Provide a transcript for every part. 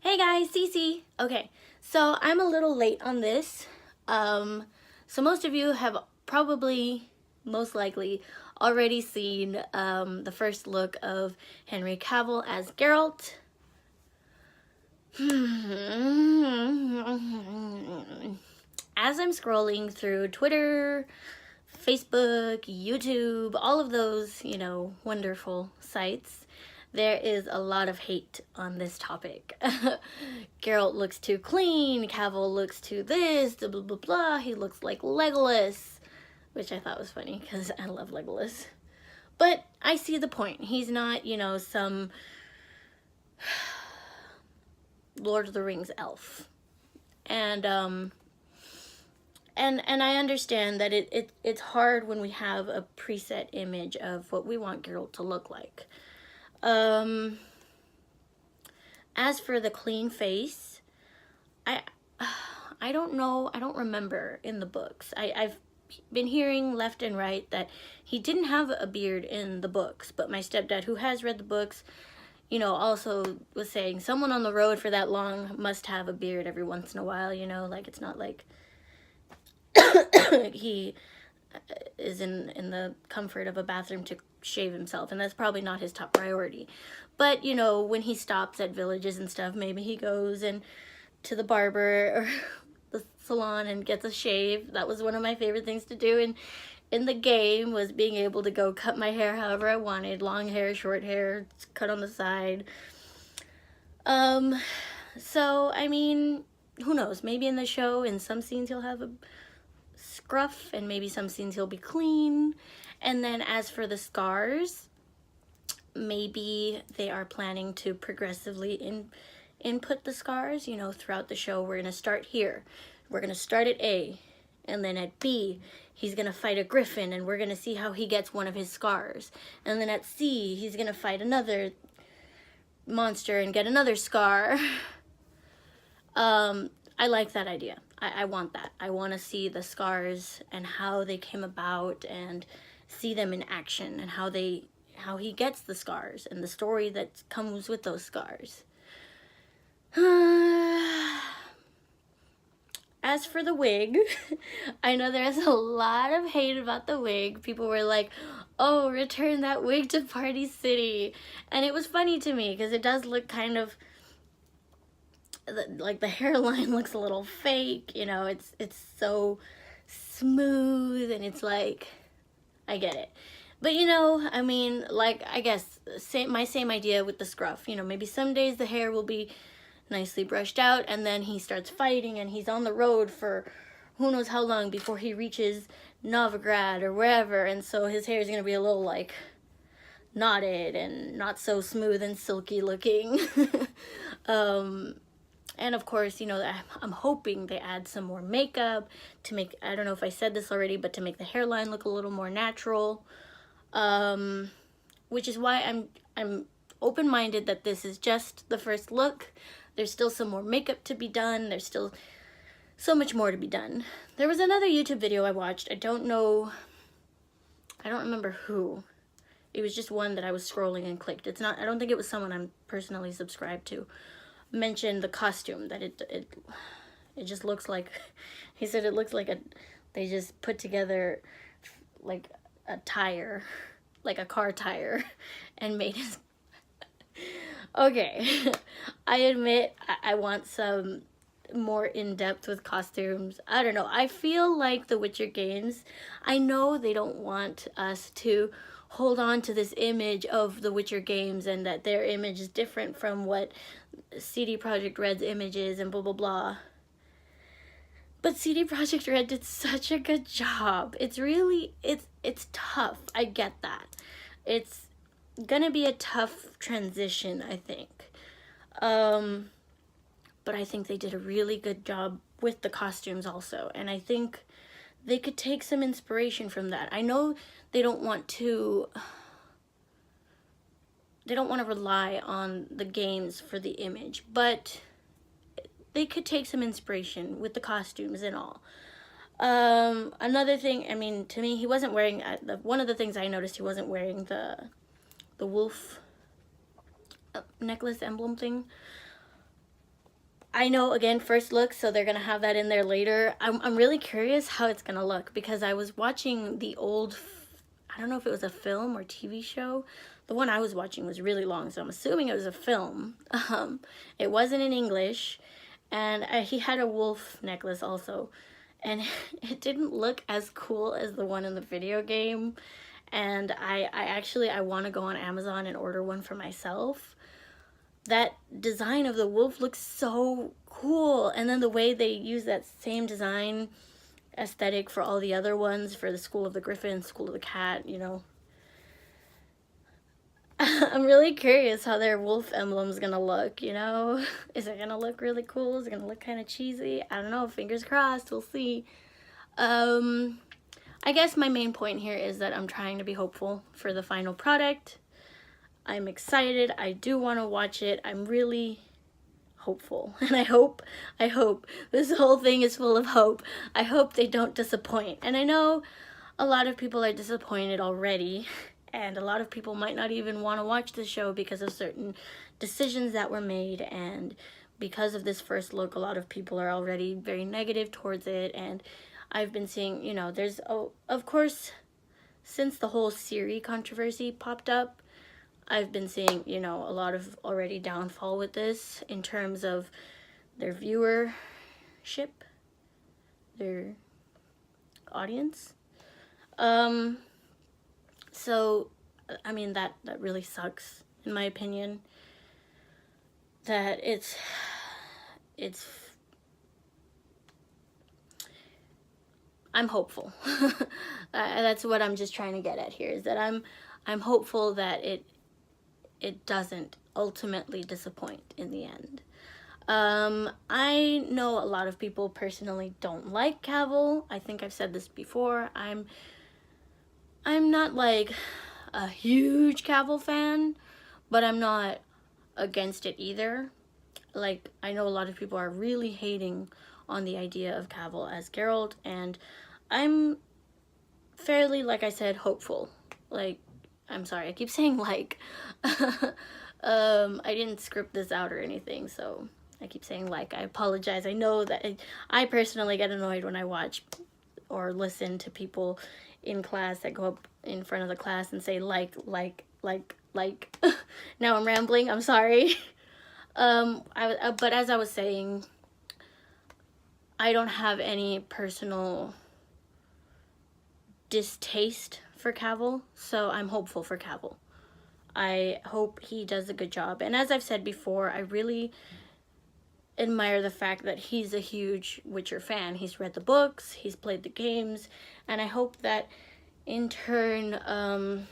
Hey guys, Cece. Okay, so I'm a little late on this. So most of you have probably, most likely, already seen the first look of Henry Cavill as Geralt. As I'm scrolling through Twitter, Facebook, YouTube, all of those, wonderful sites, there is a lot of hate on this topic. Geralt looks too clean, Cavill looks too this, blah blah blah blah, he looks like Legolas, which I thought was funny because I love Legolas. But I see the point. He's not, some Lord of the Rings elf. And I understand that it's hard when we have a preset image of what we want Geralt to look like. As for the clean face, I don't know, I don't remember in the books. I've been hearing left and right that he didn't have a beard in the books, but my stepdad, who has read the books, also was saying someone on the road for that long must have a beard every once in a while, like it's not like he is in the comfort of a bathroom to shave himself, and that's probably not his top priority. But when he stops at villages and stuff, maybe he goes and to the barber or the salon and gets a shave. That was one of my favorite things to do in the game, was being able to go cut my hair however I wanted, long hair, short hair, cut on the side. So I mean, who knows, maybe in the show in some scenes he'll have a scruff, and maybe some scenes he'll be clean. And then as for the scars, maybe they are planning to progressively input the scars, throughout the show. We're gonna start here, we're gonna start at A, and then at B he's gonna fight a griffin, and we're gonna see how he gets one of his scars, and then at C he's gonna fight another monster and get another scar. I like that idea. I want that. I want to see the scars and how they came about, and see them in action, and how he gets the scars and the story that comes with those scars. As for the wig, I know there's a lot of hate about the wig. People were like, oh, return that wig to Party City. And it was funny to me because it does look kind of like the hairline looks a little fake, it's so smooth, and it's like, I get it. But I mean, like, I guess my same idea with the scruff. Maybe some days the hair will be nicely brushed out, and then he starts fighting and he's on the road for who knows how long before he reaches Novigrad or wherever, and so his hair is going to be a little like knotted and not so smooth and silky looking. And of course, I'm hoping they add some more makeup to make, I don't know if I said this already, but to make the hairline look a little more natural. Which is why I'm open-minded that this is just the first look. There's still some more makeup to be done. There's still so much more to be done. There was another YouTube video I watched. I don't remember who. It was just one that I was scrolling and clicked. I don't think it was someone I'm personally subscribed to. Mentioned the costume, that it just looks like, he said it looks like they just put together like a tire, like a car tire, and made it. Okay, I admit I want some more in-depth with costumes. I don't know, I feel like the Witcher games, I know they don't want us to hold on to this image of the Witcher games, and that their image is different from what CD Projekt Red's image is, and blah blah blah. But CD Projekt Red did such a good job. It's really, it's tough. I get that. It's gonna be a tough transition, I think. But I think they did a really good job with the costumes also, and I think they could take some inspiration from that. I know they don't want to rely on the games for the image, but they could take some inspiration with the costumes and all. Another thing, I mean, to me, he wasn't wearing, one of the things I noticed, he wasn't wearing the wolf necklace emblem thing. I know, again, first look, so they're gonna have that in there later. I'm really curious how it's gonna look, because I was watching the old, I don't know if it was a film or TV show. The one I was watching was really long, so I'm assuming it was a film. It wasn't in English, and he had a wolf necklace also, and it didn't look as cool as the one in the video game. And I want to go on Amazon and order one for myself. That design of the wolf looks so cool, and then the way they use that same design aesthetic for all the other ones, for the School of the Griffin, School of the Cat, you know. I'm really curious how their wolf emblem's gonna look, you know. Is it gonna look really cool? Is it gonna look kind of cheesy? I don't know, fingers crossed, we'll see. I guess my main point here is that I'm trying to be hopeful for the final product. I'm excited. I do want to watch it. I'm really hopeful. And I hope this whole thing is full of hope. I hope they don't disappoint. And I know a lot of people are disappointed already. And a lot of people might not even want to watch the show because of certain decisions that were made. And because of this first look, a lot of people are already very negative towards it. And I've been seeing, you know, there's, of course, since the whole Siri controversy popped up, I've been seeing, you know, a lot of already downfall with this in terms of their viewership, their audience. So, I mean, that really sucks, in my opinion, that it's I'm hopeful. That's what I'm just trying to get at here, is that I'm hopeful that it doesn't ultimately disappoint in the end. I know a lot of people personally don't like Cavill. I think I've said this before. I'm not like a huge Cavill fan, but I'm not against it either. Like, I know a lot of people are really hating on the idea of Cavill as Geralt, and I'm fairly, like I said, hopeful. Like, I'm sorry, I keep saying like. I didn't script this out or anything, so I keep saying like. I apologize. I know that I personally get annoyed when I watch or listen to people in class that go up in front of the class and say like. Now I'm rambling, I'm sorry. But as I was saying, I don't have any personal distaste for Cavill, so I'm hopeful for Cavill. I hope he does a good job. And as I've said before, I really admire the fact that he's a huge Witcher fan. He's read the books, he's played the games, and I hope that in turn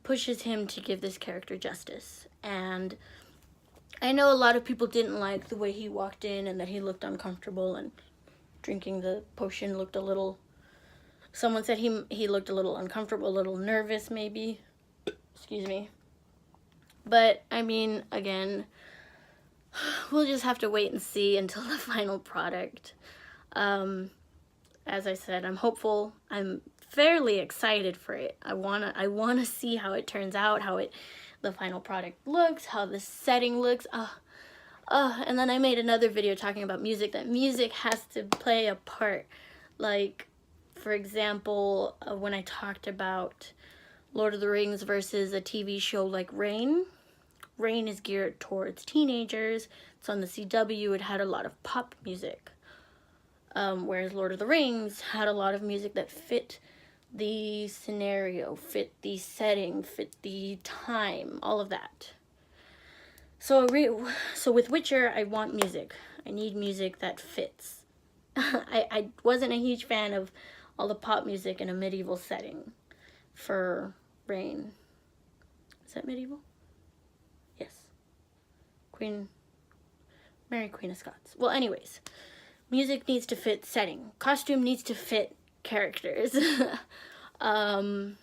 pushes him to give this character justice. And I know a lot of people didn't like the way he walked in and that he looked uncomfortable, and drinking the potion looked a little, someone said he looked a little uncomfortable, a little nervous maybe. Excuse me. But, I mean, again, we'll just have to wait and see until the final product. As I said, I'm hopeful. I'm fairly excited for it. I wanna see how it turns out, how the final product looks, how the setting looks. And then I made another video talking about music, that music has to play a part. Like, for example, when I talked about Lord of the Rings versus a TV show like Rain. Rain is geared towards teenagers. It's on the CW. It had a lot of pop music. Whereas Lord of the Rings had a lot of music that fit the scenario, fit the setting, fit the time, all of that. So with Witcher, I want music. I need music that fits. I wasn't a huge fan of all the pop music in a medieval setting for Rain. Is that medieval? Yes. Mary Queen of Scots. Well, anyways, music needs to fit setting. Costume needs to fit characters. And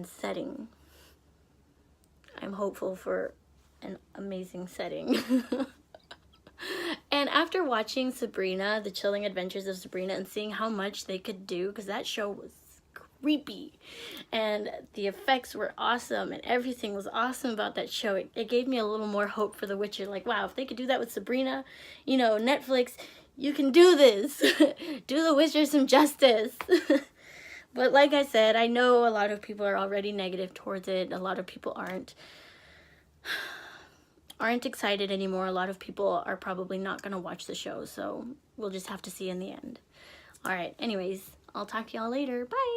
setting. I'm hopeful for an amazing setting. And after watching Sabrina, The Chilling Adventures of Sabrina, and seeing how much they could do, because that show was creepy. And the effects were awesome, and everything was awesome about that show. It gave me a little more hope for The Witcher. Like, wow, if they could do that with Sabrina, you know, Netflix, you can do this. Do The Witcher some justice. But like I said, I know a lot of people are already negative towards it. A lot of people aren't excited anymore. A lot of people are probably not going to watch the show, so we'll just have to see in the end. All right, anyways, I'll talk to y'all later. Bye!